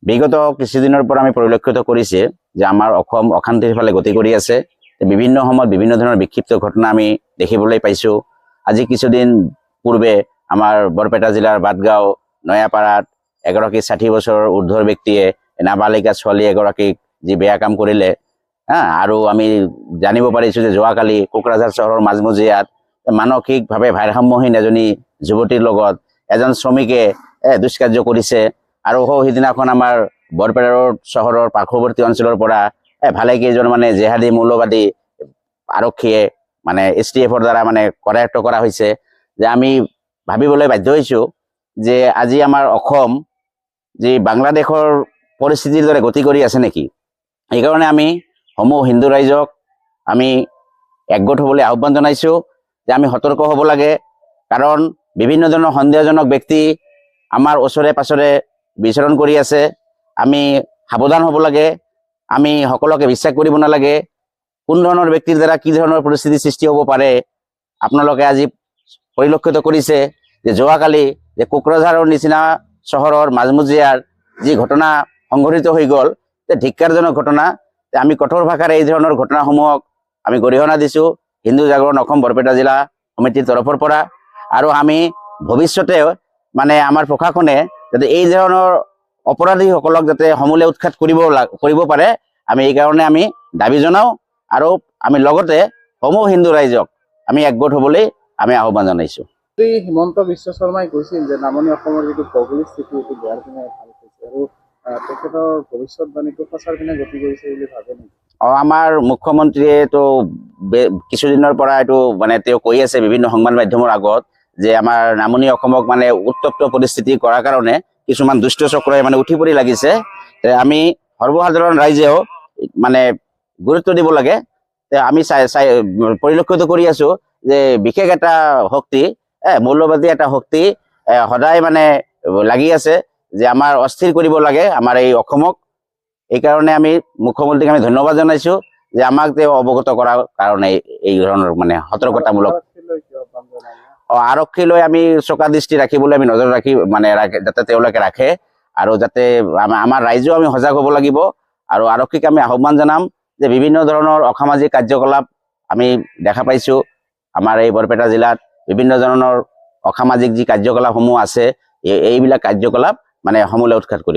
বিগত কিছুদিনৰ পৰা আমি পৰিলক্ষিত কৰিছে যে আমাৰ অসম অশান্তিৰ ফালে গতি কৰি আছে। বিভিন্ন সময়ত বিভিন্ন ধৰণৰ বিক্ষিপ্ত ঘটনা আমি দেখিবলৈ পাইছোঁ। আজি কিছুদিন পূৰ্বে আমাৰ বৰপেটা জিলাৰ বাটগাঁও নয়াপাৰাত এগৰাকী 60 বছৰৰ ঊৰ্ধ্বৰ ব্যক্তিয়ে নাবালিকা ছোৱালী এগৰাকীক যি বেয়া কাম কৰিলে, আৰু আমি জানিব পাৰিছোঁ যে যোৱাকালি কোকৰাঝাৰ চহৰৰ মাজমজিয়াত মানসিকভাৱে ভাৰসাম্যহীন এজনী যুৱতীৰ লগত এজন শ্ৰমিকে দুষ্কাৰ্য কৰিছে। আৰু সিদিনাখন আমাৰ বৰপেটা চহৰৰ পাৰ্শ্বৱৰ্তী অঞ্চলৰ পৰা ভালেকেইজন জেহাদী মৌলবাদী আৰক্ষীয়ে STFৰ দ্বাৰা কৰায়ত্ব কৰা হৈছে। যে আমি ভাবিবলৈ বাধ্য হৈছোঁ যে আজি আমাৰ অসম যি বাংলাদেশৰ পৰিস্থিতিৰ দৰে গতি কৰি আছে নেকি। এইকাৰণে আমি সমূহ হিন্দু ৰাইজক আমি একগোট হ'বলৈ আহ্বান জনাইছোঁ যে আমি সতৰ্ক হ'ব লাগে। কাৰণ বিভিন্ন ধৰণৰ সন্দেহজনক ব্যক্তি আমাৰ ওচৰে পাছৰে বিচৰণ কৰি আছে। আমি সাৱধান হ'ব লাগে। আমি সকলোকে বিশ্বাস কৰিব নালাগে। কোন ধৰণৰ ব্যক্তিৰ দ্বাৰা কি ধৰণৰ পৰিস্থিতিৰ সৃষ্টি হ'ব পাৰে। আপোনালোকে আজি পৰিলক্ষিত কৰিছে যে যোৱাকালি যে কোকৰাঝাৰৰ নিচিনা চহৰৰ মাজমজিয়াৰ যি ঘটনা সংঘটিত হৈ গ'ল, ধিক্কাৰজনক ঘটনা। আমি কঠোৰ ভাষাৰে এই ধৰণৰ ঘটনাসমূহক আমি গৰিহণা দিছোঁ হিন্দু জাগৰণ অসম বৰপেটা জিলা সমিতিৰ তৰফৰ পৰা। আৰু আমি ভৱিষ্যতে আমাৰ প্ৰশাসনে যাতে এই ধৰণৰ অপৰাধীসকলক যাতে সমূলে উৎখাত কৰিব পাৰে, আমি এই কাৰণে আমি দাবী জনাওঁ। আৰু আমি লগতে সমূহ হিন্দু ৰাইজক আমি একগোট হ'বলৈ আমি আহ্বান জনাইছোঁ। হিমন্ত বিশ্ব শৰ্মাই কৈছিল যে নামনি অসমৰ যিটো ভৌগোলিক স্থিতি এইটো বেয়াৰ পিনে ভাল হৈছে, আৰু তেখেতৰ ভৱিষ্যতবাণীটো সঁচাৰ পিনে গতি কৰিছে বুলি ভাবে নেকি? আমাৰ মুখ্যমন্ত্ৰীয়েতো কিছুদিনৰ পৰা এইটো তেওঁ কৈ আছে বিভিন্ন সংবাদ মাধ্যমৰ আগত যে আমাৰ নামনি অসমক উত্তপ্ত পৰিস্থিতি কৰাৰ কাৰণে কিছুমান দুষ্ট চক্ৰই উঠি পৰি লাগিছে। আমি সৰ্বসাধাৰণ ৰাইজেও গুৰুত্ব দিব লাগে। আমি পৰিলক্ষিত কৰি আছোঁ যে বিশেষ এটা শক্তি, মৌলবাদী এটা শক্তি সদায় লাগি আছে যে আমাৰ অস্থিৰ কৰিব লাগে আমাৰ এই অসমক। এইকাৰণে আমি মুখ্যমন্ত্ৰীক আমি ধন্যবাদ জনাইছোঁ যে আমাক তেওঁ অৱগত কৰাৰ কাৰণে এই ধৰণৰ সতৰ্কতামূলক। আৰক্ষীলৈ আমি চোকা দৃষ্টি ৰাখিবলৈ আমি নজৰ ৰাখি যাতে তেওঁলোকে ৰাখে, আৰু যাতে আমাৰ ৰাইজেও আমি সজাগ হ'ব লাগিব। আৰু আৰক্ষীক আমি আহ্বান জনাম যে বিভিন্ন ধৰণৰ অসামাজিক কাৰ্যকলাপ আমি দেখা পাইছোঁ আমাৰ এই বৰপেটা জিলাত। বিভিন্ন ধৰণৰ অসামাজিক যি কাৰ্যকলাপসমূহ আছে, এইবিলাক কাৰ্যকলাপ সমূলে উৎখাত কৰিব।